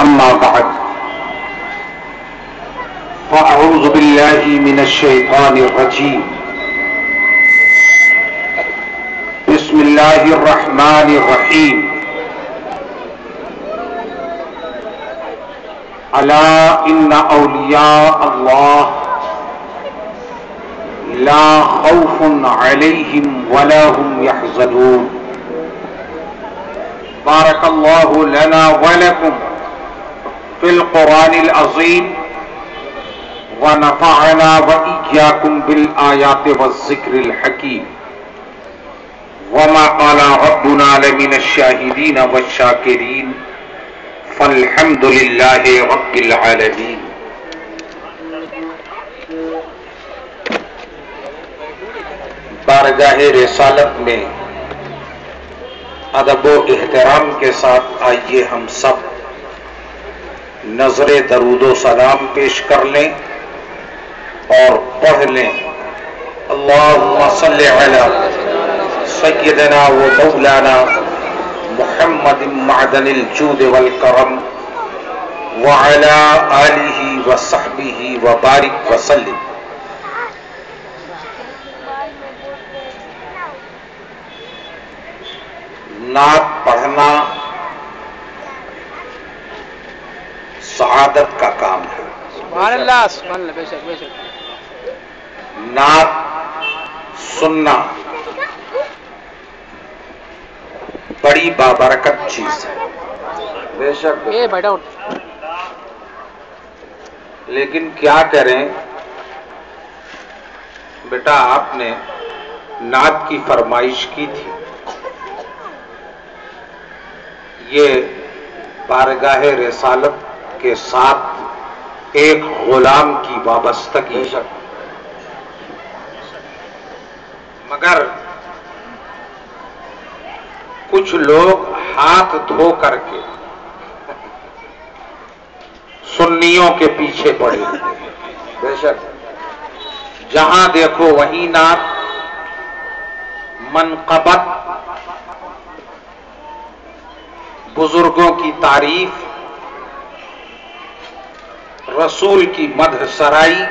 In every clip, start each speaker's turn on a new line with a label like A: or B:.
A: أما بعد فأعوذ بالله من الشيطان الرجيم بسم الله الرحمن الرحيم ألا إن أولياء الله لا خوف عليهم ولا هم يحزنون بارك الله لنا ولكم في القرآن العظيم ونفعنا وإياكم بالآيات والذكر الحكيم وما قال ربنا لمن الشاهدين والشاكرين فالحمد لله رب العالمين. بارگاہ رسالت میں ادب و احترام کے ساتھ آئیے ہم سب نظر درود و سلام پیش کر لیں اور پڑھ لیں اللہم صلی علی سیدنا و مولانا محمد معدن الجود والکرم وعلی آلہ وصحبہ وبارک وسلم. نعت پڑھنا سعادت کا کام ہے.
B: سبحان اللہ سبحان اللہ. بے شک بے شک.
A: نعت سننا بڑی بابرکت چیز ہے. بے شک.
B: اے بیٹا اٹھ.
A: لیکن کیا کریں بیٹا، آپ نے نعت کی فرمائش کی تھی. یہ بارگاہ رسالت کے ساتھ ایک غلام کی وابستگی ہے، مگر کچھ لوگ ہاتھ دھو کر کے سنیوں کے پیچھے پڑے ہیں. بے شک جہاں دیکھو وہیں نعت، منقبت، بزرگوں کی تعریف، رسول کی مدح سرائی،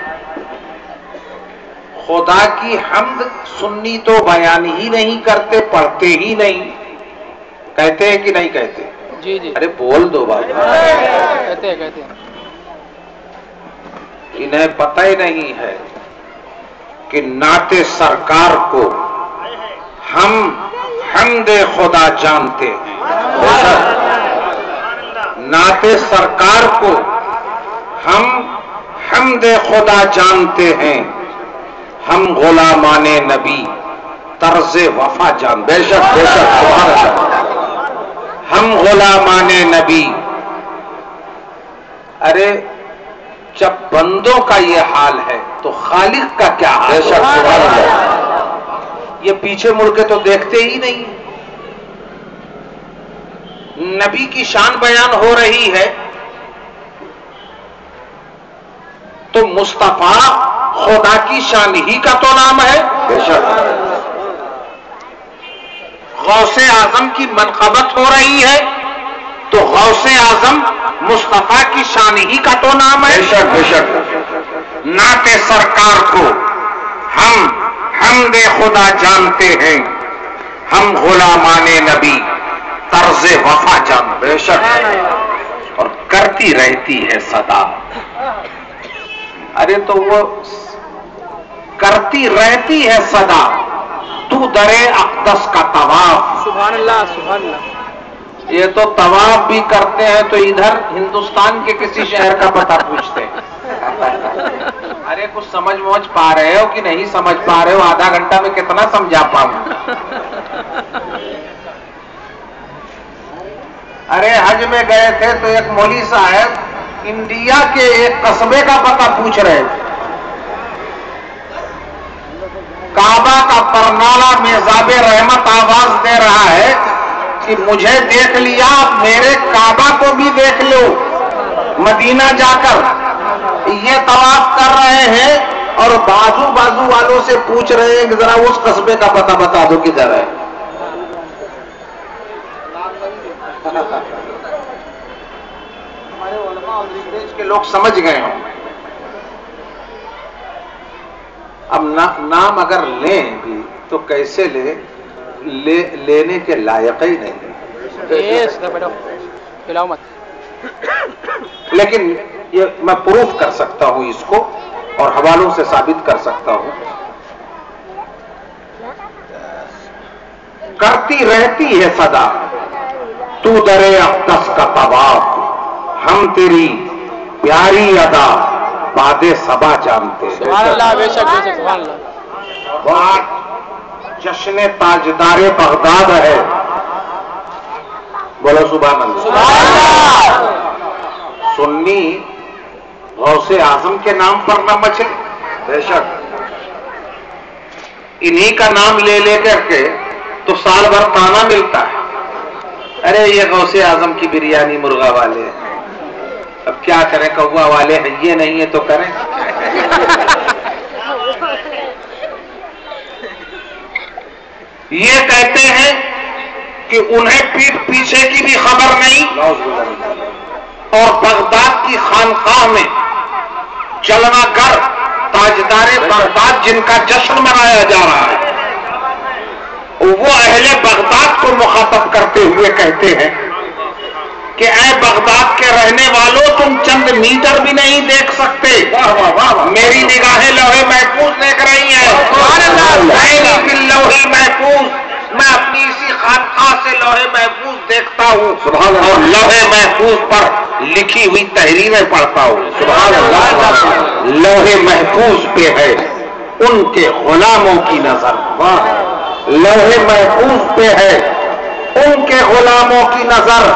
A: خدا کی حمد. سنی تو بیان ہی نہیں کرتے، پڑھتے ہی نہیں. کہتے ہیں کہ نہیں کہتے؟
B: جی جی.
A: ارے بول دو بابا.
B: کہتے ہیں کہتے ہیں.
A: انہیں پتہ ہی نہیں ہے کہ نعت سرکار کو ہم حمد خدا جانتے ہیں. نعت سرکار کو ہم حمد خدا جانتے ہیں. ہم غلامان نبی طرز وفا جان. بے شک بے شک سبحان اللہ. ہم غلامان نبی. ارے جب بندوں کا یہ حال ہے تو خالق کا کیا حال ہے؟ بے شک سبحان اللہ. یہ پیچھے مڑ کے تو دیکھتے ہی نہیں. نبی کی شان بیان ہو رہی ہے تو مصطفیٰ خدا کی شان ہی کا تو نام ہے. بے شک. غوث اعظم کی منقبت ہو رہی ہے تو غوث اعظم مصطفیٰ کی شان ہی کا تو نام ہے. بے شک بے شک. نعت سرکار کو ہم حمد خدا جانتے ہیں. ہم غلامان نبی طرز وفا جان. بے شک. اور کرتی رہتی ہے صدا. ارے تو وہ کرتی رہتی ہے صدا تو درے اقدس کا طواف.
B: سبحان اللہ سبحان اللہ.
A: یہ تو طواف بھی کرتے ہیں تو ادھر ہندوستان کے کسی شہر کا پتہ پوچھتے ہیں. ارے کچھ سمجھ موجھ پا رہے ہو کہ نہیں سمجھ پا رہے ہو؟ آدھا گھنٹہ میں کتنا سمجھا پاؤں؟ ارے حج میں گئے تھے تو ایک مولوی صاحب انڈیا کے ایک قصبے کا پتہ پوچھ رہے تھے. کعبہ کا پرنالہ میزاب رحمت آواز دے رہا ہے کہ مجھے دیکھ لیا، میرے کعبہ کو بھی دیکھ لو. مدینہ جا کر یہ طواف کر رہے ہیں اور بازو والوں سے پوچھ رہے ہیں کہ ذرا اس قصبے کا پتہ بتا دو کدھر ہے. دیش کے لوگ سمجھ گئے ہوں. اب نام اگر لیں بھی تو کیسے لینے کے لائق ہی نہیں. لیکن یہ میں پروف کر سکتا ہوں اس کو اور حوالوں سے ثابت کر سکتا ہوں. کرتی رہتی ہے صدا تو درے اقدس کا طواف, ہم تیری پیاری ادا باد صبا جانتے ہیں.
B: سبحان اللہ, بے شک بے شک, سبحان اللہ.
A: آج جشن تاجدار بغداد ہے, بولو سبحان اللہ.
B: سبحان اللہ.
A: سنی غوث اعظم کے نام پر نہ مچے, بے شک انہی کا نام لے لے کر کے تو سال بھر تانا ملتا ہے, ارے یہ غوث اعظم کی بریانی مرغا والے ہیں. اب کیا کریں, کوا والے ہیں, یہ نہیں ہے تو کریں. یہ کہتے ہیں کہ انہیں پیٹھ پیچھے کی بھی خبر نہیں, اور بغداد کی خانقاہ میں چلنا کر تاجدار بغداد جن کا جشن منایا جا رہا ہے, وہ اہل بغداد کو مخاطب کرتے ہوئے کہتے ہیں کہ اے بغداد کے رہنے والوں, تم چند میٹر بھی نہیں دیکھ سکتے, میری نگاہیں لوح محفوظ دیکھ رہی ہیں. لوح محفوظ, میں اپنی اسی خانقاہ سے لوح محفوظ دیکھتا ہوں اور لوح محفوظ پر لکھی ہوئی تحریریں پڑھتا ہوں. سبحان اللہ. لوح محفوظ پہ ہے ان کے غلاموں کی نظر, لوح محفوظ پہ ہے ان کے غلاموں کی نظر.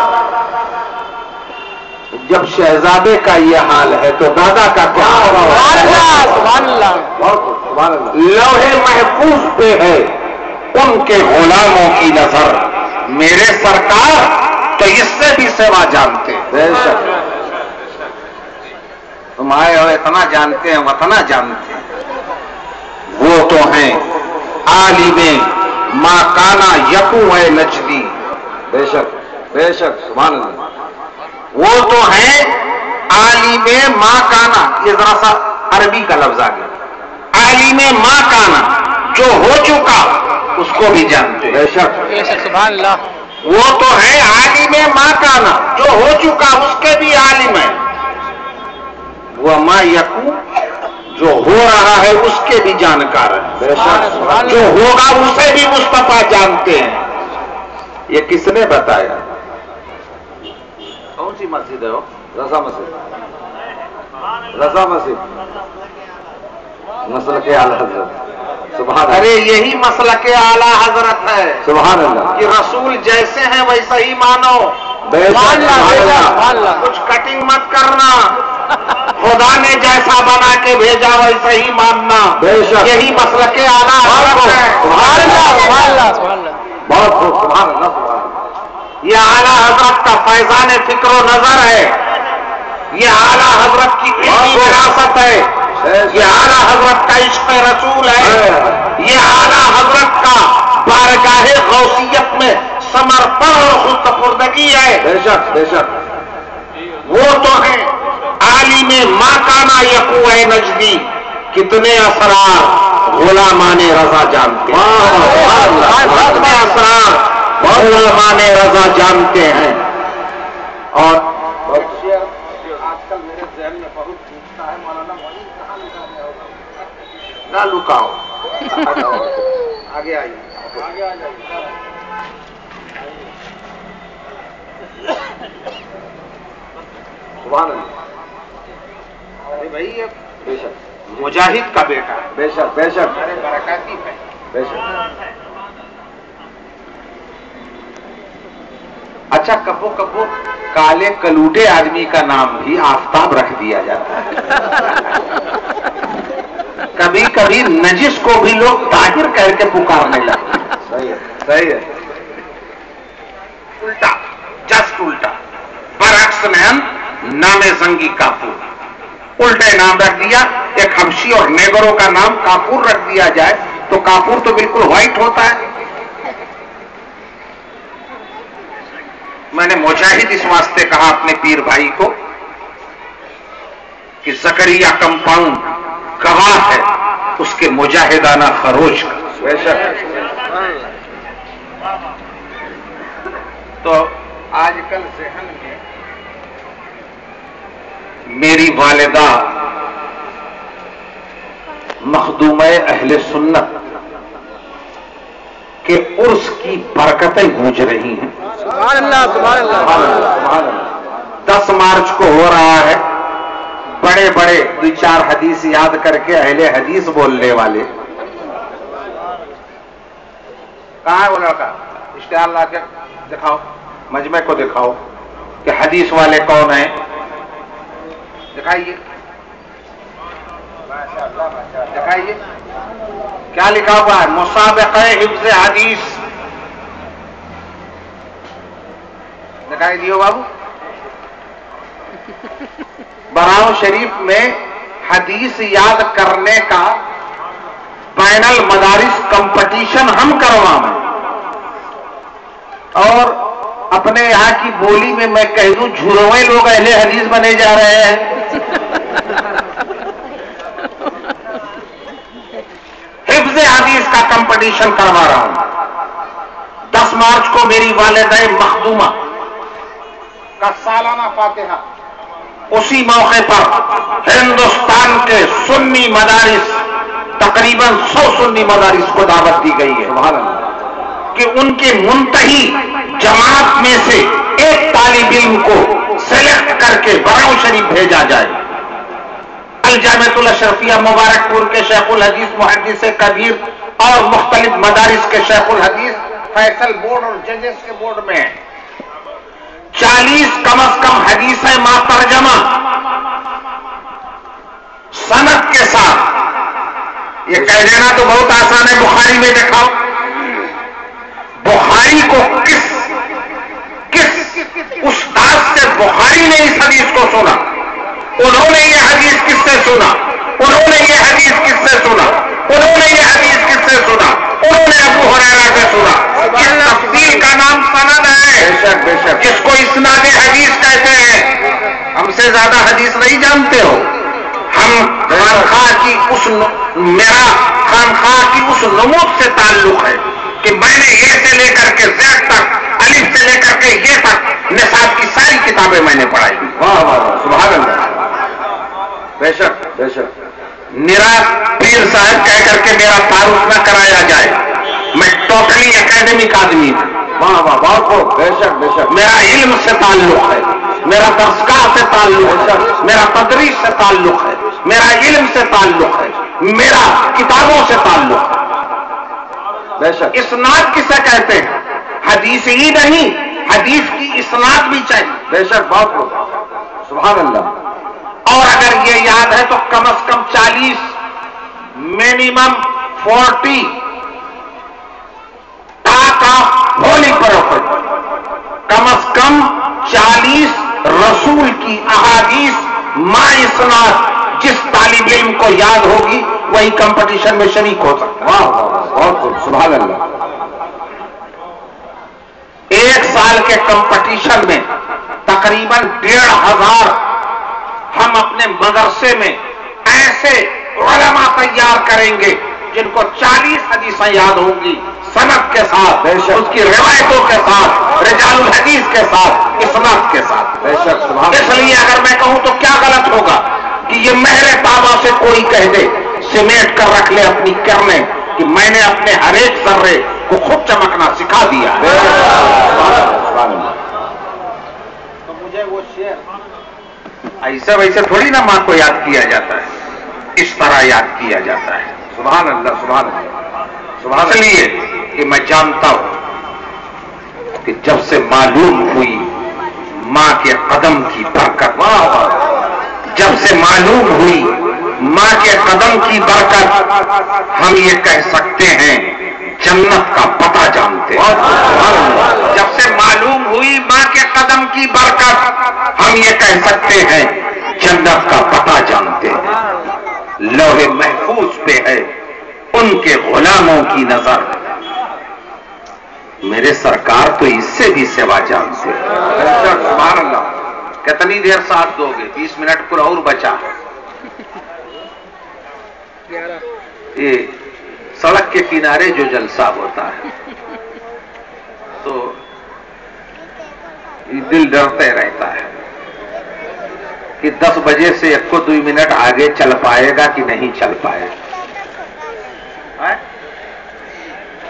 A: جب شہزادے کا یہ حال ہے تو دادا کا کیا ہوگا؟ لوح محفوظ پہ ہے ان کے غلاموں کی نظر, میرے سرکار تو اس سے بھی سوا جانتے ہیں. تم آئے ہو اتنا جانتے ہیں, اتنا جانتے ہیں, وہ تو ہیں عالم ما کانا یکو ہے نجدی. بے شک بے شک, سبحان اللہ. وہ تو ہیں عالم ما کانا, یہ ذرا سا عربی کا لفظ آ گیا. عالم ما کانا, جو ہو چکا اس کو بھی جانتے. بے شک
B: بے شک, سبحان اللہ.
A: وہ تو ہے عالم ما کانا, جو ہو چکا اس کے بھی عالم ہے. وہ ما یکو, جو ہو رہا ہے اس کے بھی جانکار ہے. بے شک, جو ہوگا اسے بھی مصطفیٰ جانتے ہیں. یہ کس نے بتایا؟ کون سی مسجد ہے وہ؟ رضا مسجد. رضا مسجد مسلک اعلی حضرت. سبحان اللہ. ارے یہی مسلک اعلی حضرت ہے. سبحان اللہ. کہ رسول جیسے ہیں ویسا ہی مانو. کچھ کٹنگ مت کرنا, خدا نے جیسا بنا کے بھیجا ویسا ہی ماننا. یہی مسلک اعلی حضرت ہے.
B: سبحان اللہ, سبحان اللہ, سبحان اللہ.
A: بہت خوب, سبحان اللہ. یہ اعلیٰ حضرت کا فیضان فکر و نظر ہے, یہ اعلیٰ حضرت کی علمی وراثت ہے, یہ اعلیٰ حضرت کا عشق رسول ہے, یہ اعلیٰ حضرت کا بارگاہ غوثیت میں سمرپن اور خود سپردگی ہے. بے شک بے شک. وہ تو ہیں عالم ما کانا یکو ہے نجدی, کتنے اسرار غلامان رضا جانتے ہیں. کتنے اسرار غلامان رضا جانتے ہیں. اور آج کل میرے ذہن میں بہت پوچھتا ہے, مولانا معین کہاں لکھا ہوگا؟ نہ لکاؤ, آگے آئیے, آگے آ جائیے. سبحان اللہ. ارے بھائی یہ بے شک مجاہد کا بیٹا ہے. بے شک بے شک. ارے برکاتی ہے. بے شک. اچھا, کبو کبو کالے کلوٹے آدمی کا نام بھی آفتاب رکھ دیا جاتا ہے. کبھی کبھی نجس کو بھی لوگ طاہر کہہ کے پکارنے لگتے. صحیح ہے, صحیح ہے. الٹا, جسٹ الٹا, برعکس نام زنگی کافور, الٹے نام رکھ دیا. ایک حبشی اور نیگروں کا نام کافور رکھ دیا جائے تو کافور تو بالکل وائٹ ہوتا ہے. میں نے مجاہد اس واسطے کہا اپنے پیر بھائی کو کہ زکریا کمپاؤنڈ گواہ ہے اس کے مجاہدانہ خروش کا. بے شک. تو آج کل ذہن میں میری والدہ مخدومہ اہل سنت کے عرس کی برکتیں گونج رہی ہیں.
B: سبحان اللہ سبحان اللہ.
A: 10 مارچ کو ہو رہا ہے. بڑے بڑے 2-4 حدیث یاد کر کے اہل حدیث بولنے والے کہاں ہے وہ لڑکا؟ اشتہار لا کے دکھاؤ، مجمع کو دکھاؤ کہ حدیث والے کون ہیں. دکھائیے دکھائیے کیا لکھا ہوا ہے؟ مسابقہ حفظ حدیث. دکھائی دیو بابو. براؤ شریف میں حدیث یاد کرنے کا بین المدارس کمپٹیشن ہم کرواؤں اور اپنے یہاں کی بولی میں میں کہہ دوں جھروے لوگ اہل حدیث بنے جا رہے ہیں. حفظ حدیث کا کمپٹیشن کروا رہا ہوں. 10 مارچ کو میری والدہ مخدومہ کا سالانہ فاتحہ. اسی موقع پر ہندوستان کے سنی مدارس تقریباً 100 سنی مدارس کو دعوت دی گئی ہے کہ ان کے منتہی جماعت میں سے ایک طالب علم کو سلیکٹ کر کے براؤ شریف بھیجا جائے. الجامعۃ الاشرفیہ مبارک پور کے شیخ الحدیث محدث کبیر اور مختلف مدارس کے شیخ الحدیث فیصل بورڈ اور ججز کے بورڈ میں 40 کم از کم حدیثیں ماترجمہ سند کے ساتھ. یہ کہہ دینا تو بہت آسان ہے. بخاری میں دکھاؤ بخاری کو کس استاد سے بخاری نے اس حدیث کو سنا. انہوں نے یہ حدیث کس سے سنا؟ انہوں نے یہ حدیث کس سے سنا؟ انہوں نے یہ حدیث کس سے سنا؟ انہوں نے ابو ہریرہ سے سنا. اس تفصیل کا نام سند ہے. بے شک بے شک. جس کو اسناد حدیث کہتے ہیں. ہم سے زیادہ حدیث نہیں جانتے ہو. ہم خانخواہ کی میرا خانخواہ کی اس نمود سے تعلق ہے کہ میں نے یہ سے لے کر کے زیڈ تک الف سے لے کر کے یہ تک نصاب کی ساری کتابیں میں نے پڑھائی. واہ واہ سبحان اللہ. بے شک بے شک. میرا پیر صاحب کہہ کر کے میرا تعارف نہ کرایا جائے. میں ٹوٹلی اکیڈمک آدمی ہوں. واہ واہ بہت بے شک بے شک. میرا علم سے تعلق ہے, میرا درسگاہ سے تعلق ہے, میرا تدریس سے تعلق ہے, میرا علم سے تعلق ہے, میرا کتابوں سے تعلق ہے. بے شک. اسناد کسے کہتے ہیں؟ حدیث ہی نہیں, حدیث کی اسناد بھی چاہیے. بے شک بہت سبحان اللہ. اور اگر یہ یاد ہے تو کم از کم 40 منیمم 40 ہولی پروفٹ, کم از کم 40 رسول کی احادیث ما اسناد جس طالب علم کو یاد ہوگی وہی کمپٹیشن میں شریک ہو سکتا ہے. واہ بہت خوب سبحان اللہ. 1 سال کے کمپٹیشن میں تقریباً 1,500 ہم اپنے مدرسے میں ایسے علماء تیار کریں گے جن کو 40 حدیثیں یاد ہوں گی سند کے ساتھ, اس کی روایتوں کے ساتھ, رجال الحدیث کے ساتھ, اسناد کے ساتھ. اس لیے اگر میں کہوں تو کیا غلط ہوگا کہ یہ مہر بابا سے کوئی کہہ دے سمیٹ کر رکھ لے اپنی کرنے کہ میں نے اپنے ہر ایک ذرے کو خود چمکنا سکھا دیا. تو مجھے وہ شعر ایسے ویسے تھوڑی نا ماں کو یاد کیا جاتا ہے, اس طرح یاد کیا جاتا ہے. سبحان اللہ سبحان اللہ سبحان. اس لیے کہ میں جانتا ہوں کہ جب سے معلوم ہوئی ماں کے قدم کی برکت, جب سے معلوم ہوئی ماں کے قدم کی برکت, ہم یہ کہہ سکتے ہیں جنت کا پتہ جانتے ہیں. جب سے معلوم ہوئی ماں کے قدم کی برکت, ہم یہ کہہ سکتے ہیں جنت کا پتہ جانتے ہیں. لوح محفوظ پہ ہے ان کے غلاموں کی نظر, میرے سرکار تو اس سے بھی سوا جانتے ہیں. سبحان اللہ. کتنی دیر ساتھ دو گے؟ 20 منٹ کو اور بچا. یہ سڑک کے کنارے جو جلسہ ہوتا ہے تو یہ دل ڈرتے رہتا ہے کہ 10 بجے سے 1-2 منٹ آگے چل پائے گا کہ نہیں چل پائے گا.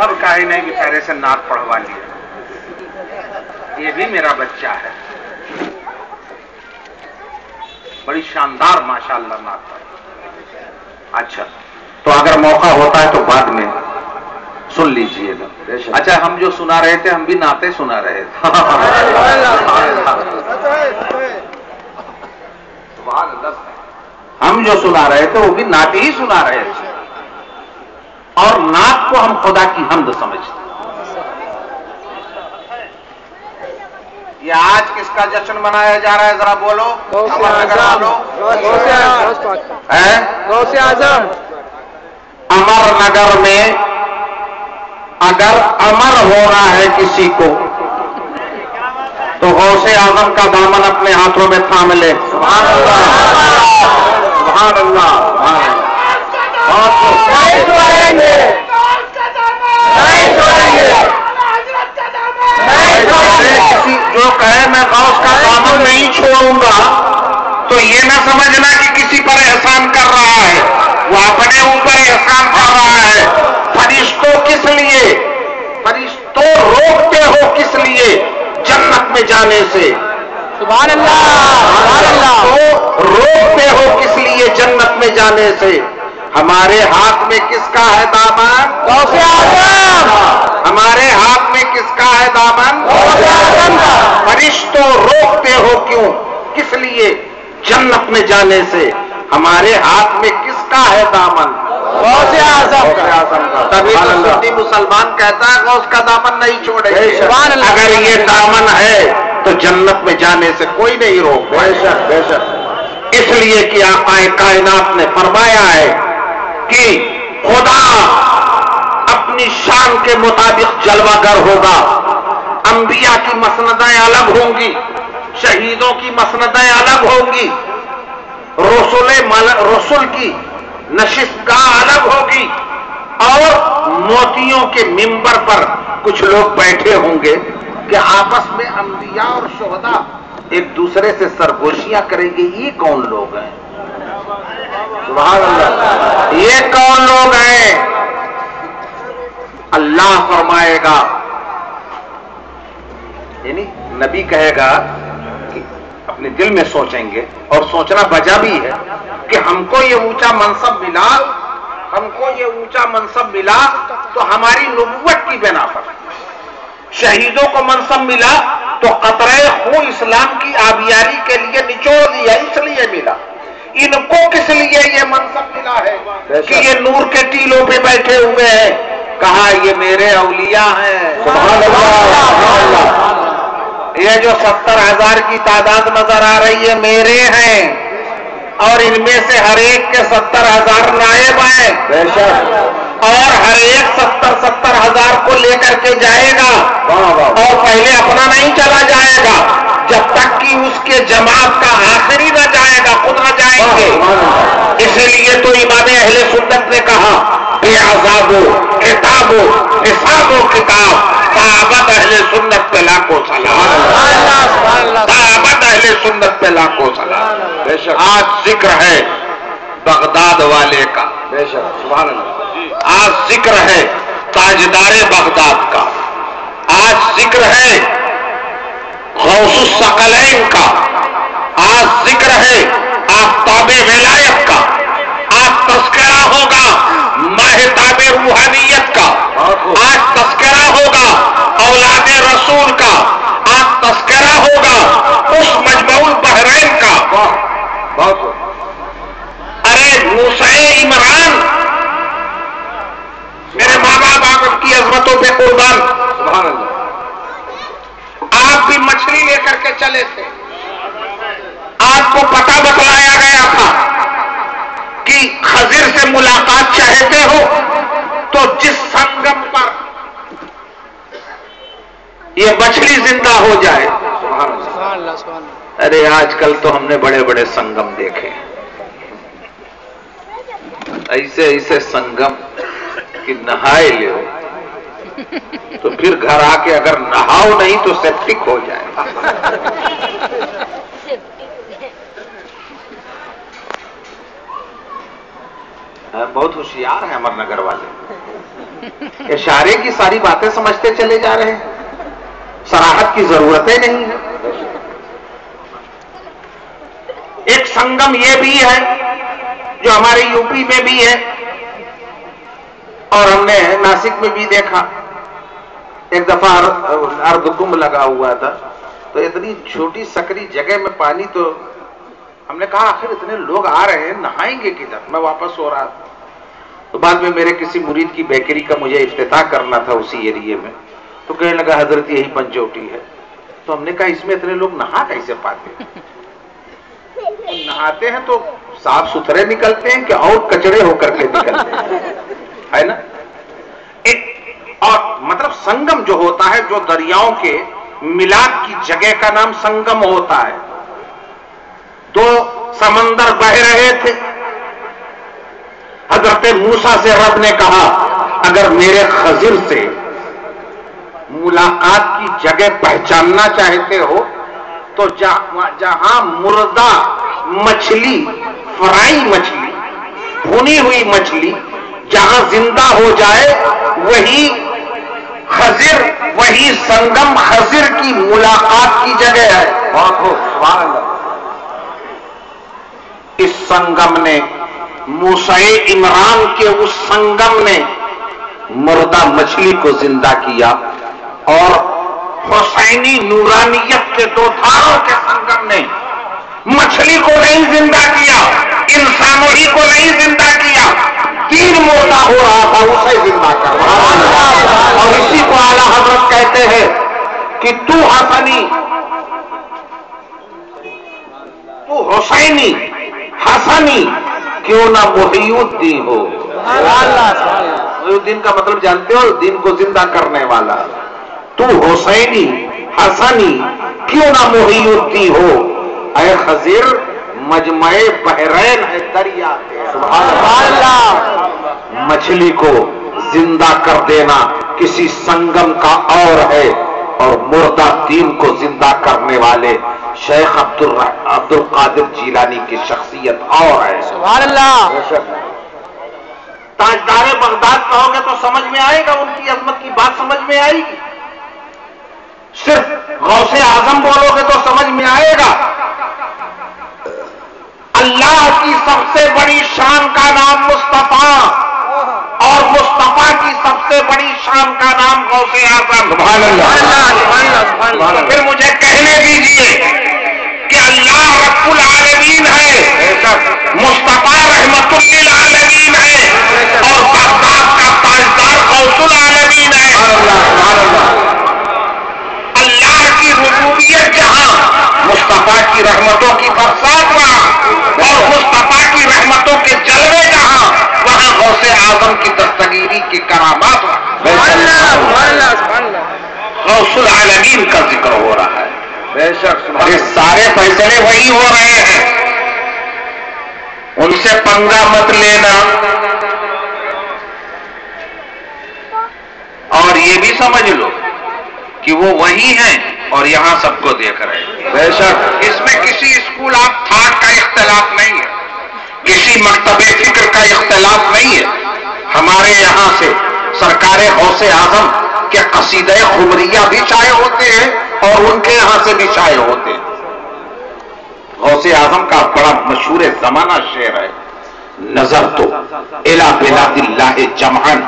A: اب کاہے نہیں بیچارے سے نعت پڑھوا لیا. یہ بھی میرا بچہ ہے. بڑی شاندار ماشاءاللہ نعت پڑھ. اچھا تو اگر موقع ہوتا ہے تو بعد میں سن لیجئے گا. اچھا ہم جو سنا رہے تھے ہم بھی نعتیں سنا رہے تھے. ہم جو سنا رہے تھے وہ بھی نعت ہی سنا رہے تھے اور نعت کو ہم خدا کی حمد سمجھتے. یہ آج کس کا جشن منایا جا رہا ہے ذرا بولو.
B: غوث اعظم.
A: امر نگر میں اگر امر ہونا ہے کسی کو تو غوث اعظم کا دامن اپنے ہاتھوں میں تھام لے. سبحان اللہ سبحان اللہ. جو کہے میں غوث کا دامن نہیں چھوڑوں گا تو یہ نہ سمجھنا کہ کسی پر احسان کر رہا ہے. وہ اپنے اوپر احسان کر رہا ہے. فرشتوں کس لیے؟ فرشتوں روکتے ہو کس لیے؟ جنت میں جانے سے.
B: سبحان اللہ سبحان اللہ.
A: تو روکتے ہو کس لیے جنت میں جانے سے؟ ہمارے ہاتھ میں کس کا ہے دامن؟
B: غوث اعظم.
A: ہمارے ہاتھ میں کس کا ہے دامن؟
B: غوث اعظم کا.
A: فرشتوں روکتے ہو کیوں؟ کس لیے؟ جنت میں جانے سے. ہمارے ہاتھ میں کس کا ہے دامن؟
B: غوث اعظم کا.
A: تبھی تو سنی مسلمان کہتا ہے غوث کا دامن نہیں چھوڑے.
B: سبحان اللہ.
A: اگر یہ دامن ہے تو جنت میں جانے سے کوئی نہیں روک. بے شک بے شک. اس لیے کہ آقا کائنات نے فرمایا ہے کہ خدا اپنی شان کے مطابق جلوہ گر ہوگا. انبیاء کی مسندیں الگ ہوں گی, شہیدوں کی مسندیں الگ ہوں گی, رسول کی نشستگاہ الگ ہوگی, اور موتیوں کے منبر پر کچھ لوگ بیٹھے ہوں گے کہ آپس میں انبیاء اور شہداء ایک دوسرے سے سرگوشیاں کریں گے. یہ کون لوگ ہیں؟ سبحان اللہ. یہ کون لوگ ہیں؟ اللہ فرمائے گا, یعنی نبی کہے گا کہ اپنے دل میں سوچیں گے, اور سوچنا بجا بھی ہے کہ ہم کو یہ اونچا منصب ملا, ہم کو یہ اونچا منصب ملا تو ہماری نبوت کی بنا پر. شہیدوں کو منصب ملا تو قطرہ خون اسلام کی آبیاری کے لیے نچوڑ دیا, اس لیے ملا. ان کو کس لیے یہ منصب ملا ہے کہ یہ نور کے ٹیلوں پہ بیٹھے ہوئے ہیں. کہا یہ میرے اولیاء ہیں. سبحان اللہ. یہ جو 70,000 کی تعداد نظر آ رہی ہے میرے ہیں, اور ان میں سے ہر ایک کے 70,000 نائب ہیں. بے شک. اور ہر ایک 70,000 کو لے کر کے جائے گا, اور پہلے اپنا نہیں چلا جائے گا جب تک کہ اس کے جماعت کا آخری نہ جائے گا, خود نہ جائیں گے. اسی لیے تو امام اہل سنت نے کہا بے عذاب و کتاب و حساب و کتاب. صحابت اہل سنت پہ لاکھوں سلام. صحابت اہل سنت پہ لاکھوں سلام. آج ذکر ہے بغداد والے کا. بے شک سبحان اللہ. آج ذکر ہے تاجدار بغداد کا. آج ذکر ہے غوث الثقلین کا. آج ذکر ہے آفتاب ولایت کا. آج تذکرہ ہوگا ماہتاب روحانیت کا. آج تذکرہ ہوگا اولاد رسول کا. آج تذکرہ ہوگا اس مجمع البحرین کا. ارے موسیٰ عمران, میرے ماں باپ آپ کی عظمتوں پہ قربان. سبحان اللہ. آپ بھی مچھلی لے کر کے چلے تھے, آپ کو پتہ بتلایا گیا تھا کہ خضر سے ملاقات چاہتے ہو تو جس سنگم پر یہ مچھلی زندہ ہو جائے. سبحان اللہ. ارے آج کل تو ہم نے بڑے بڑے سنگم دیکھے, ایسے ایسے سنگم کہ نہائے لے تو پھر گھر آ کے اگر نہاؤ نہیں تو سیپٹک ہو جائے. بہت ہوشیار ہیں امر نگر والے. اشارے کی ساری باتیں سمجھتے چلے جا رہے ہیں, صراحت کی ضرورتیں نہیں ہے. ایک سنگم یہ بھی ہے جو ہمارے یو پی میں بھی ہے اور ہم نے ناسک میں بھی دیکھا. ایک دفعہ ارد کمبھ لگا ہوا تھا تو اتنی چھوٹی سکری جگہ میں پانی, تو ہم نے کہا آخر اتنے لوگ آ رہے ہیں نہائیں گے کدھر. میں واپس ہو رہا تھا تو بعد میں میرے کسی مرید کی بیکری کا مجھے افتتاح کرنا تھا اسی ایریے میں, تو کہنے لگا حضرت یہی پنچوٹی ہے. تو ہم نے کہا اس میں اتنے لوگ نہا کیسے پاتے ہیں؟ نہاتے ہیں تو صاف ستھرے نکلتے ہیں کہ اور کچڑے ہو کر کے نکلتے ہیں, ہے نا. اور مطلب سنگم جو ہوتا ہے, جو دریاؤں کے ملاپ کی جگہ کا نام سنگم ہوتا ہے. دو سمندر بہ رہے تھے, حضرت موسیٰ سے رب نے کہا اگر میرے خضر سے ملاقات کی جگہ پہچاننا چاہتے ہو تو جہاں مردہ مچھلی, فرائی مچھلی, بھنی ہوئی مچھلی جہاں زندہ ہو جائے وہی خضر, وہی سنگم خضر کی ملاقات کی جگہ ہے. بہت ہو سبحان اللہ. اس سنگم نے, موسیٰ عمران کے اس سنگم نے مردہ مچھلی کو زندہ کیا اور حسینی نورانیت کے دو دھاروں کے سنگم نے مچھلی کو نہیں زندہ کیا, انسانوں ہی کو نہیں زندہ کیا, دین مردہ ہو رہا تھا اسے زندہ کر. اور اسی کو اعلیٰ حضرت کہتے ہیں کہ تو حسنی, تو حسینی, حسنی کیوں نہ محی الدین ہو. محی الدین کا مطلب جانتے ہو, دین کو زندہ کرنے والا. تو حسینی حسنی کیوں نہ محی الدین ہو. اے خضر مجمع بحرین ہے دریا, سبحان اللہ. مچھلی کو زندہ کر دینا کسی سنگم کا اور ہے, اور مردہ دین کو زندہ کرنے والے شیخ عبد القادر جیلانی کی شخصیت اور ہے.
B: سبحان اللہ.
A: تاجدار بغداد کہو گے تو سمجھ میں آئے گا, ان کی عظمت کی بات سمجھ میں آئے گی. صرف غوث اعظم بولو گے تو سمجھ میں آئے گا. اللہ کی سب سے بڑی شان کا نام مصطفیٰ, اور مصطفیٰ کی سب سے بڑی شان کا نام غوث اعظم. سبحان اللہ. پھر مجھے کہنے دیجیے کہ اللہ رب العالمین ہے, مصطفیٰ رحمت للعالمین ہے, اور بغداد کا تاجدار غوث العالمین ہے. اللہ کی ربوبیت جہاں مصطفیٰ کی رحمتوں کی برسات وہاں, اور مصطفیٰ کی رحمتوں کے جلوے جہاں وہاں غوث اعظم کی دستگیری کی کرامات غوث العالمین کا ذکر ہو رہا ہے. بے شک یہ سارے فیصلے وہی ہو رہے ہیں, ان سے پنگا مت لینا. اور یہ بھی سمجھ لو کہ وہ وہی ہیں اور یہاں سب کو دیکھ رہے ہیں. بے شک اس میں کسی اسکول آف تھاٹ کا اختلاف نہیں ہے, کسی مکتب فکر کا اختلاف نہیں ہے. ہمارے یہاں سے سرکار غوث اعظم کے قصیدہ خمریہ بھی شائع ہوتے ہیں اور ان کے یہاں سے بھی شائع ہوتے ہیں. غوث اعظم کا بڑا مشہور زمانہ شعر ہے, نظر تو الی بلاد اللہ جمعن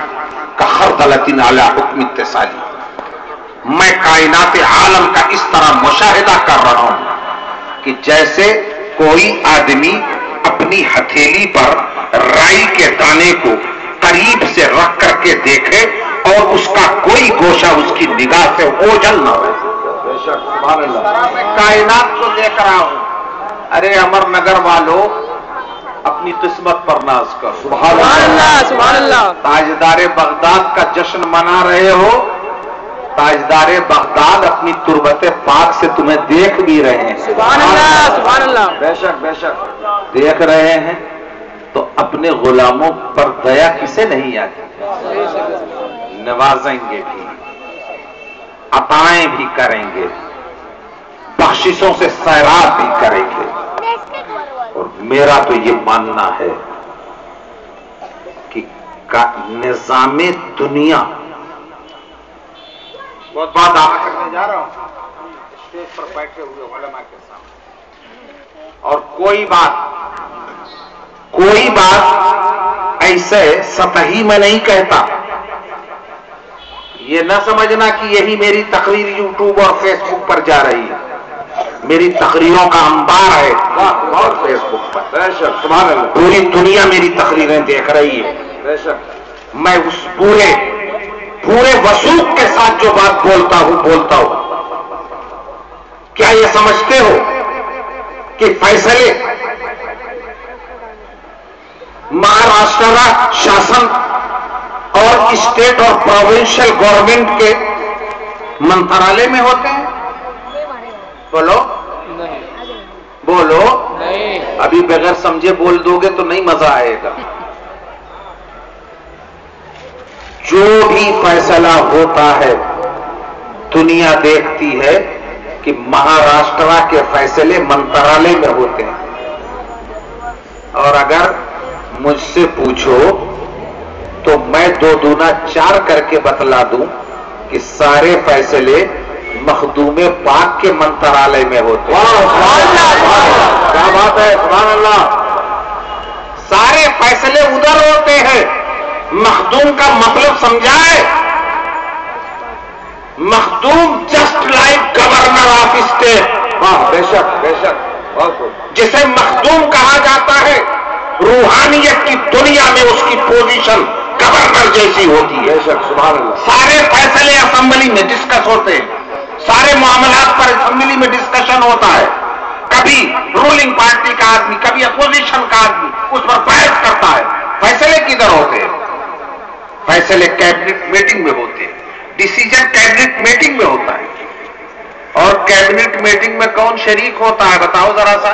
A: کخردلۃ علی حکم اتصالی. میں کائنات عالم کا اس طرح مشاہدہ کر رہا ہوں کہ جیسے کوئی آدمی اپنی ہتھیلی پر رائی کے دانے کو قریب سے رکھ کر کے دیکھے اور اس کا کوئی گوشہ اس کی نگاہ سے اوجھل نہ ہو. میں کائنات کو دیکھ رہا ہوں. ارے امر نگر والو, اپنی قسمت پر ناز کرو. سبحان اللہ,
B: سبحان اللہ.
A: تاجدار بغداد کا جشن منا رہے ہو, تاجدار بغداد اپنی تربت پاک سے تمہیں دیکھ بھی رہے ہیں.
B: سبحان اللہ, سبحان اللہ.
A: بے شک بے شک دیکھ رہے ہیں. تو اپنے غلاموں پر دیا کسے نہیں آتی؟ نوازیں گے بھی، عطائیں بھی کریں گے، بخششوں سے سیراب بھی کریں گے. اور میرا تو یہ ماننا ہے کہ نظام دنیا، بہت بات دعویٰ کرنے جا رہا ہوں اسٹیج پر بیٹھے ہوئے علماء کے سامنے، اور کوئی بات ایسے سطحی میں نہیں کہتا. یہ نہ سمجھنا کہ یہی میری تقریر یوٹیوب اور فیس بک پر جا رہی ہے. میری تقریروں کا انبار ہے اور فیس بک پر، سبحان اللہ، پوری دنیا میری تقریریں دیکھ رہی ہے. میں اس پورے وثوق کے ساتھ جو بات بولتا ہوں. کیا یہ سمجھتے ہو کہ فیصلے مہاراشٹر شاسن اور اسٹیٹ اور پروونشل گورنمنٹ کے منترالے میں ہوتے ہیں؟ بولو ابھی بغیر سمجھے بول دو گے تو نہیں مزہ آئے گا. جو بھی فیصلہ ہوتا ہے دنیا دیکھتی ہے کہ مہاراشٹر کے فیصلے منترالے میں ہوتے ہیں. اور اگر مجھ سے پوچھو تو میں 2 دونا 4 کر کے بتلا دوں کہ سارے فیصلے مخدوم پاک کے منترالے میں ہوتے ہیں. کیا بات ہے، سبحان اللہ. سارے فیصلے ادھر ہوتے ہیں. مخدوم کا مطلب سمجھائے؟ مخدوم just like governor of state. بے شک جسے مخدوم کہا جاتا ہے، روحانیت کی دنیا میں اس کی پوزیشن گورنر جیسی ہوتی ہے. سبحان اللہ. سارے فیصلے اسمبلی میں ڈسکس ہوتے ہیں، سارے معاملات پر اسمبلی میں ڈسکشن ہوتا ہے. کبھی رولنگ پارٹی کا آدمی، کبھی اپوزیشن کا آدمی اس پر بحث کرتا ہے. فیصلے کدھر ہوتے ہیں؟ فیصلے کیبنٹ میٹنگ میں ہوتے ہیں. ڈیسیجن کیبنٹ میٹنگ میں ہوتا ہے. اور کیبنٹ میٹنگ میں کون شریک ہوتا ہے بتاؤ ذرا سا؟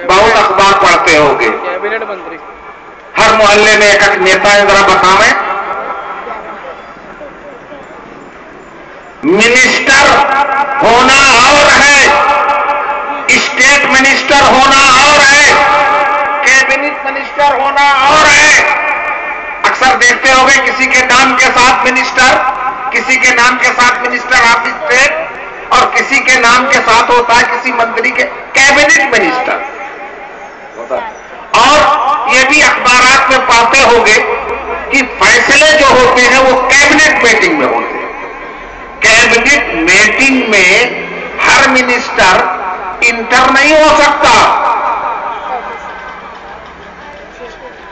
A: بہت اخبار پڑھتے ہوگے.
B: کیبنٹ منتری.
A: ہر محلے میں ایک نیتا ہے، ذرا بتاویں. منسٹر ہونا اور ہے، اسٹیٹ منسٹر ہونا اور ہے، کیبنٹ منسٹر ہونا اور ہے. اکثر دیکھتے ہوگے کسی کے نام کے ساتھ منسٹر، کسی کے نام کے ساتھ منسٹر آف اسٹیٹ، اور کسی کے نام کے ساتھ ہوتا ہے کسی منتری کے کیبنٹ منسٹر. اور یہ بھی اخبارات میں پاتے ہوگے کہ فیصلے جو ہوتے ہیں وہ کیبنٹ میٹنگ میں ہوتے ہیں. کیبنٹ میٹنگ میں ہر منسٹر انٹر نہیں ہو سکتا.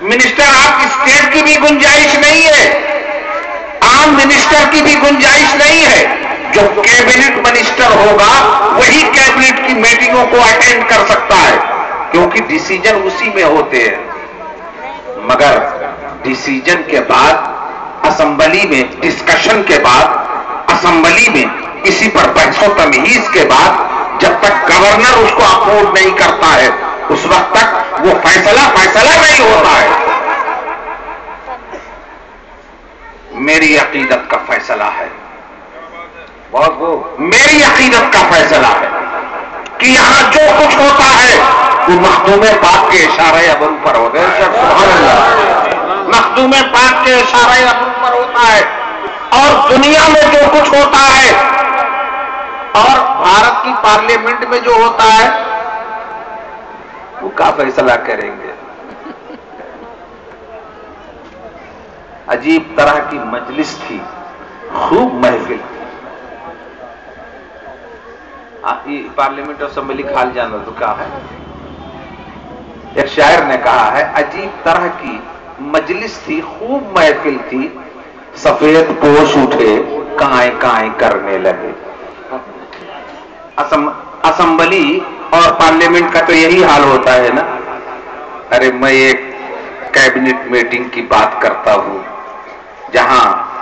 A: منسٹر آف اسٹیٹ کی بھی گنجائش نہیں ہے، عام منسٹر کی بھی گنجائش نہیں ہے. جو کیبنٹ منسٹر ہوگا وہی کیبنٹ کی میٹنگوں کو اٹینڈ کر سکتا ہے، کیونکہ ڈیسیجن اسی میں ہوتے ہیں. مگر ڈیسیجن کے بعد اسمبلی میں ڈسکشن کے بعد، اسمبلی میں کسی پر بحث و تمہیز کے بعد، جب تک گورنر اس کو اپروو نہیں کرتا ہے اس وقت تک وہ فیصلہ نہیں ہوتا ہے. میری عقیدت کا فیصلہ ہے، میری عقیدت کا فیصلہ ہے کہ یہاں جو کچھ ہوتا ہے وہ مخدوم پاک کے اشارے ابرو پر ہوتا ہے. سبحان اللہ. مخدوم پاک کے اشارے ابرو پر ہوتا ہے. اور دنیا میں جو کچھ ہوتا ہے اور بھارت کی پارلیمنٹ میں جو ہوتا ہے وہ کا فیصلہ کریں گے. عجیب طرح کی مجلس تھی، خوب محفل. پارلیمنٹ اسمبلی کھال جانا تو کیا ہے. ایک شاعر نے کہا ہے عجیب طرح کی مجلس تھی، خوب محفل تھی، سفید پوش اٹھے کائیں کرنے لگے. اسمبلی اور پارلیمنٹ کا تو یہی حال ہوتا ہے نا. ارے میں ایک کیبنٹ میٹنگ کی بات کرتا ہوں جہاں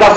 A: 10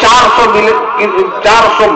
A: 400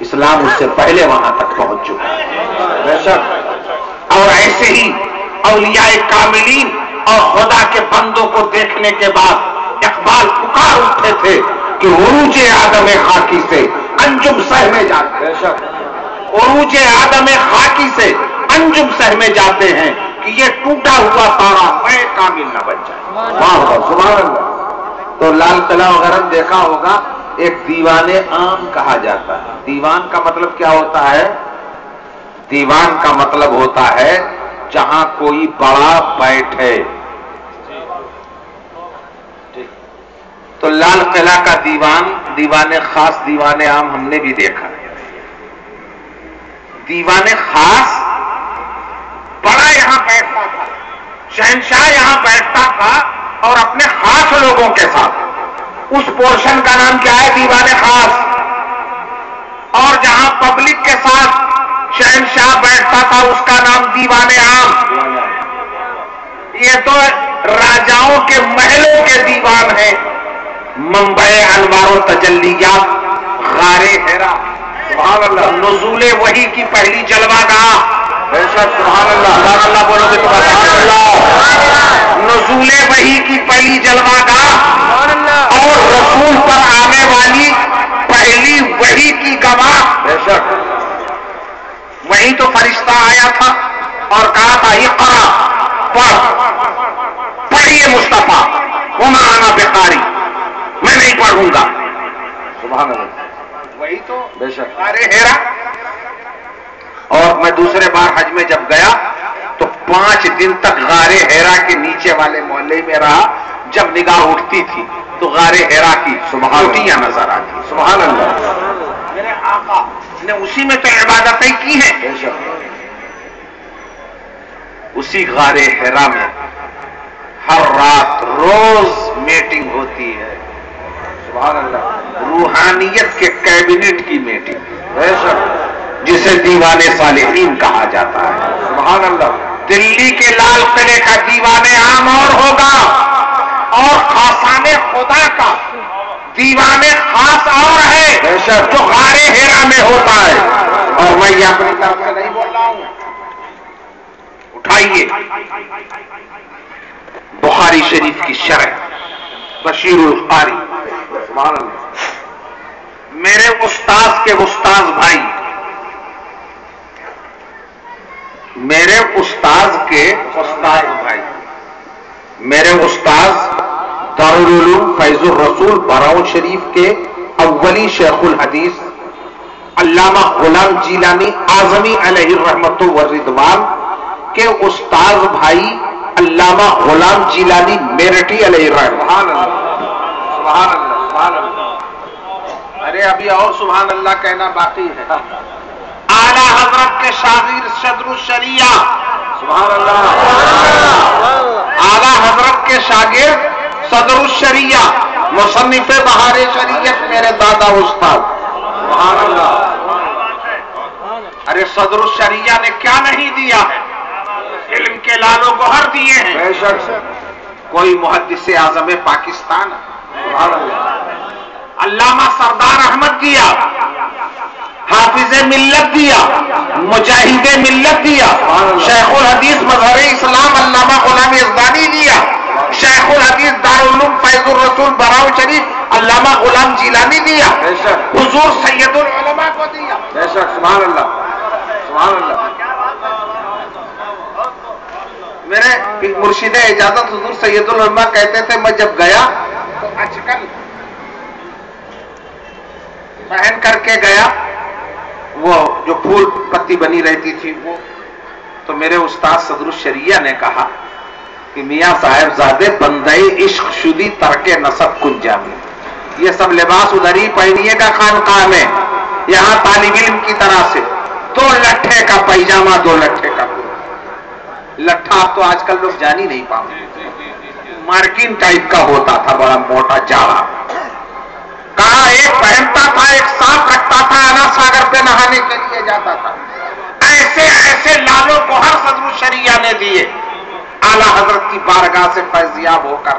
A: اسلام اس سے پہلے وہاں تک پہنچ چکا ہے بے شک. اور ایسے ہی اولیاء کاملین اور خدا کے بندوں کو دیکھنے کے بعد اقبال پکار اٹھے تھے کہ عروج آدم خاکی سے انجم سہ میں جاتے ہیں. عروج آدم خاکی سے انجم سہ میں جاتے ہیں کہ یہ ٹوٹا ہوا تارا میں کامل نہ بن جائے. سبحان اللہ. تو لال قلعہ وغیرہ دیکھا ہوگا ایک دیوان عام کہا جاتا ہے. دیوان کا مطلب کیا ہوتا ہے؟ دیوان کا مطلب ہوتا ہے جہاں کوئی بڑا بیٹھے. تو لال قلعہ کا دیوان خاص دیوان عام ہم نے بھی دیکھا. دیوان خاص بڑا یہاں بیٹھتا تھا، شہنشاہ یہاں بیٹھتا تھا اور اپنے خاص لوگوں کے ساتھ. اس پورشن کا نام کیا ہے؟ دیوان خاص. اور جہاں پبلک کے ساتھ شہنشاہ بیٹھتا تھا اس کا نام دیوان عام. یہ تو راجاؤں کے محلوں کے دیوان ہیں. منبع انوار و تجلیات غار حرا، سبحان اللہ. نزول وحی کی پہلی جلوہ گاہ. سبحان اللہ. سبحان اللہ بولو گے تو سبحان اللہ. نزول وحی کی پہلی جلوہ گاہ اور رسول پر آنے والی پہلی وحی کی گواہ. بے شک وہی تو فرشتہ آیا تھا اور کہا تھا اقرا، پڑھیے مصطفیٰ، وما انا بقاری، میں نہیں پڑھوں گا. سبحان اللہ. وہی تو بے شک غار حرا. اور میں دوسرے بار حج میں جب گیا تو 5 دن تک غار حرا کے نیچے والے محلے میں رہا. جب نگاہ اٹھتی تھی تو غار حرا کی چوٹیاں نظر آتی. سبحان اللہ. میرے آقا نے اسی میں تو عبادتیں کی ہیں. اسی غار حرا میں ہر رات روز میٹنگ ہوتی ہے. سبحان اللہ. روحانیت کے کیبنٹ کی میٹنگ جسے دیوان صالحین کہا جاتا ہے. سبحان اللہ. دلی کے لال قلعے کا دیوان عام اور ہوگا اور خاصان خدا کا دیوان خاص اور ہے جو غار حرا میں ہوتا ہے. اور میں یہ اپنی طرف سے نہیں بول رہا ہوں. اٹھائیے بخاری شریف کی شرح بشیر القاری. سبحان اللہ. میرے استاذ کے استاذ بھائی، میرے استاذ کے استاذ بھائی، میرے استاذ دارالعلوم فیض الرسول براؤن شریف کے اولی شیخ الحدیث علامہ غلام جیلانی اعظمی علیہ الرحمت والرضوان کے استاذ بھائی علامہ غلام جیلانی میرٹھی علیہ الرحمت. سبحان اللہ. سبحان اللہ. ارے ابھی اور سبحان اللہ کہنا باقی ہے. اعلی حضرت کے شاگرد صدر الشریعہ. سبحان اللہ. اعلی حضرت کے شاگرد صدر الشریعہ مصنف بہار شریعت میرے دادا استاد. سبحان اللہ. ارے صدر الشریعہ نے کیا نہیں دیا؟ علم کے لال و گوہر دیے ہیں. بے شک. کوئی محدث اعظم پاکستان. سبحان اللہ. علامہ سردار احمد دیا، حافظ ملت دیا، مجاہد ملت دیا، شیخ الحدیث مظہر اسلام علامہ غلام یزدانی دیا، شیخ الحدیث دارالعلوم فیض الرسول براؤن شریف علامہ غلام جیلانی دیا، حضور سید العلماء کو دیا. بے شک. سبحان اللہ. سبحان اللہ. میرے مرشد اجازت حضور سید العلماء کہتے تھے میں جب گیا تو اچکل پہن کر کے گیا، وہ جو پھول پتی بنی رہتی تھی وہ. تو میرے استاد صدر الشریعہ نے کہا کہ میاں صاحب زادے بندے عشق شدی ترک نسب کن جامی. یہ سب لباس ادھر ہی پہنیے گا خانقاہ میں، یہاں طالب علم کی طرح سے 2 لٹھے کا پیجامہ 2 لٹھے کا لٹھا. اب تو آج کل لوگ جان ہی نہیں پاتے. مارکین ٹائپ کا ہوتا تھا، بڑا موٹا جاڑا. کہا ایک پہنتا تھا، ایک ساتھ رکھتا تھا، انا ساگر پہ نہانے کے لیے جاتا تھا. ایسے ایسے لالو گوہر صدر الشریعہ نے دیے اعلی حضرت کی بارگاہ سے فیضیاب ہو کر.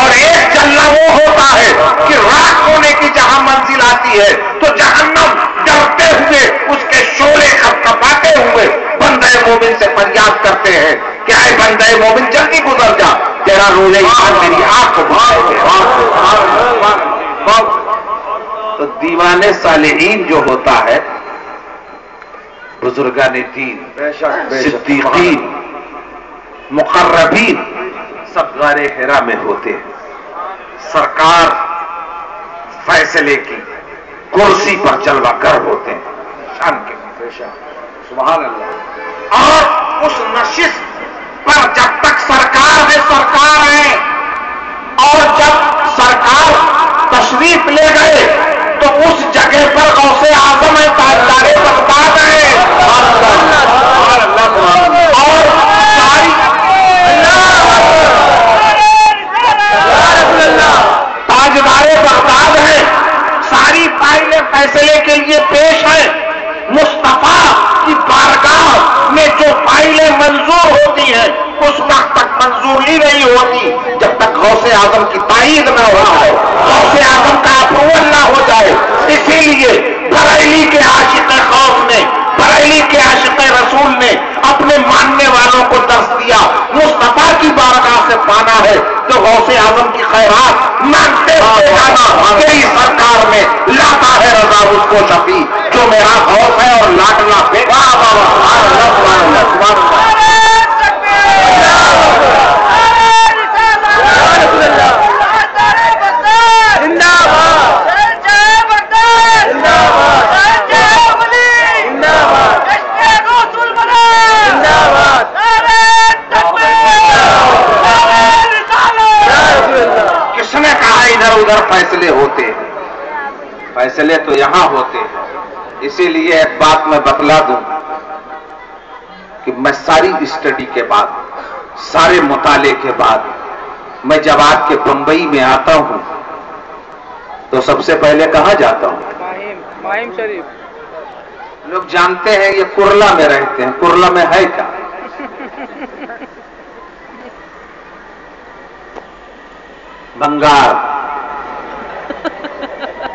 A: اور ایک جلنا وہ ہوتا ہے کہ رات ہونے کی جہاں منزل آتی ہے تو جہنم ڈرتے ہوئے اس کے شعلے کپاتے ہوئے بندہ مومن سے فریاد کرتے ہیں کہ اے بندہ مومن جلدی گزر جا، تیرا روزے ایمان میری آنکھ کو تو دیوان صالحین جو ہوتا ہے، بزرگان دین، صدیقین، مقربین، سب غار حرا میں ہوتے ہیں، سرکار فیصلے کی کرسی پر جلوہ گر ہوتے ہیں، شان کے سبحان اللہ۔ اور اس نشست پر جب تک سرکار ہے اور جب سرکار تشریف لے گئے تو اس جگہ پر غوث اعظم ہے، تاجدار بغداد ہے، اور ساری تاجدار بغداد ہے، ساری فائلیں فیصلے کے لیے پیش ہے۔ مصطفیٰ کی بارگاہ میں جو فائلیں منظور ہوتی ہیں اس وقت تک منظور ہی نہیں ہوتی جب تک غوث اعظم کی تائید نہ ہو جائے، غوث اعظم کا اپروول نہ ہو جائے۔ اسی لیے بریلی کے عاشق خوف نے، بریلی کے عاشق رسول نے اپنے ماننے والوں کو درس دیا، مصطفیٰ کی بارگاہ سے پانا ہے تو غوث اعظم کی خیرات مانتے ہوئے جانا، تیری سرکار میں لاتا ہے رضا اس کو شفیع جو میرا خوف ہے اور لاڈلا پہ کس نے کہا ادھر ادھر فیصلے ہوتے ہیں؟ فیصلے تو یہاں ہوتے ہیں۔ اسی لیے ایک بات میں بتلا دوں کہ میں ساری اسٹڈی کے بعد، سارے مطالعے کے بعد، میں جب آپ کے بمبئی میں آتا ہوں تو سب سے پہلے کہاں جاتا ہوں؟
B: ماہم شریف۔
A: لوگ جانتے ہیں یہ کرلا میں رہتے ہیں، کرلا میں ہے کیا؟ بنگال،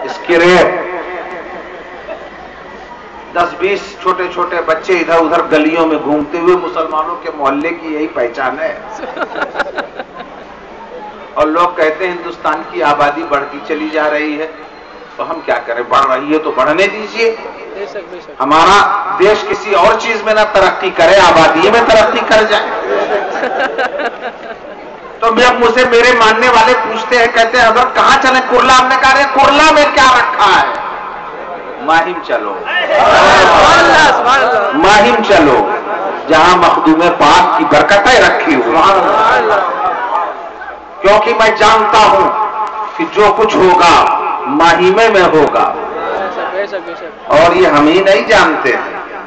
A: اسکریپ، 10-20 چھوٹے چھوٹے بچے ادھر ادھر گلیوں میں گھومتے ہوئے مسلمانوں کے محلے کی یہی پہچان ہے۔ اور لوگ کہتے ہیں ہندوستان کی آبادی بڑھتی چلی جا رہی ہے، تو ہم کیا کریں؟ بڑھ رہی ہے تو بڑھنے دیجیے۔ ہمارا دیش کسی اور چیز میں نہ ترقی کرے، آبادی میں ترقی کر جائے۔ تو مجھ سے میرے ماننے والے پوچھتے ہیں، کہتے ہیں حضرت کہاں چلیں؟ کرلا۔ ہم نے کہا کرلا میں کیا رکھا ہے؟ ماہم چلو، ماہم چلو جہاں مخدوم پاک کی برکتیں رکھی ہوئی، کیونکہ میں جانتا ہوں کہ جو کچھ ہوگا ماہیمے میں ہوگا۔ اور یہ ہم ہی نہیں جانتے،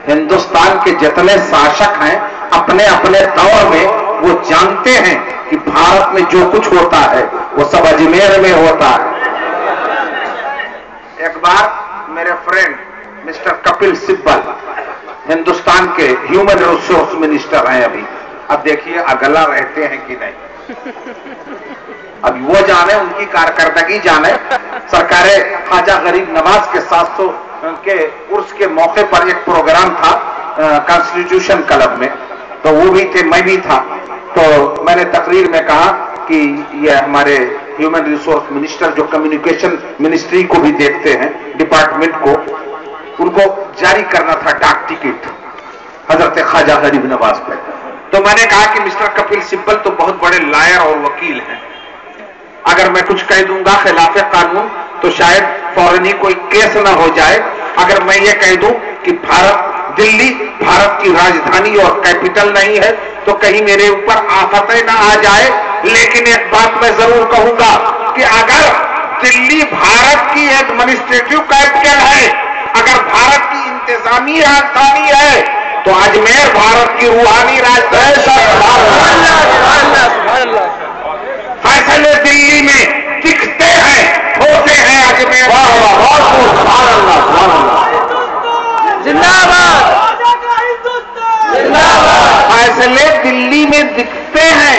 A: ہندوستان کے جتنے شاشک ہیں اپنے اپنے دور میں وہ جانتے ہیں کہ بھارت میں جو کچھ ہوتا ہے وہ سب اجمیر میں ہوتا ہے۔ ایک بار میرے فرینڈ مسٹر کپل سبل ہندوستان کے ہیومن ریسورس منسٹر ہیں ابھی، اب دیکھیے اگلا رہتے ہیں کہ نہیں، اب وہ جانے، ان کی کارکردگی جانے۔ سرکار خواجہ غریب نواز کے 700 کے عرس کے موقع پر ایک پروگرام تھا کانسٹیٹیوشن کلب میں، تو وہ بھی تھے، میں بھی تھا۔ تو میں نے تقریر میں کہا کہ یہ ہمارے ہیومن ریسورس منسٹر جو کمیونیکیشن منسٹری کو بھی دیکھتے ہیں، ڈپارٹمنٹ کو، ان کو جاری کرنا تھا ڈاک ٹکٹ حضرت خواجہ غریب نواز پہ۔ تو میں نے کہا کہ مسٹر کپل سبل تو بہت بڑے لائر اور وکیل ہیں، اگر میں کچھ کہہ دوں گا خلاف قانون تو شاید فوراً ہی کوئی کیس نہ ہو جائے۔ اگر میں یہ کہہ دوں کہ دلی بھارت کی راجدھانی اور کیپٹل نہیں ہے تو کہیں میرے اوپر آفتیں نہ آ جائے، لیکن ایک بات میں ضرور کہوں گا کہ اگر دلی بھارت کی ایڈمنسٹریٹو کیپٹل ہے، اگر بھارت کی انتظامی راجدھانی ہے تو اجمیر بھارت کی روحانی راجدھانی۔ فیصلے دلی میں دکھتے ہیں، ہوتے ہیں اجمیر۔ فیصلے دلی میں دکھتے ہیں،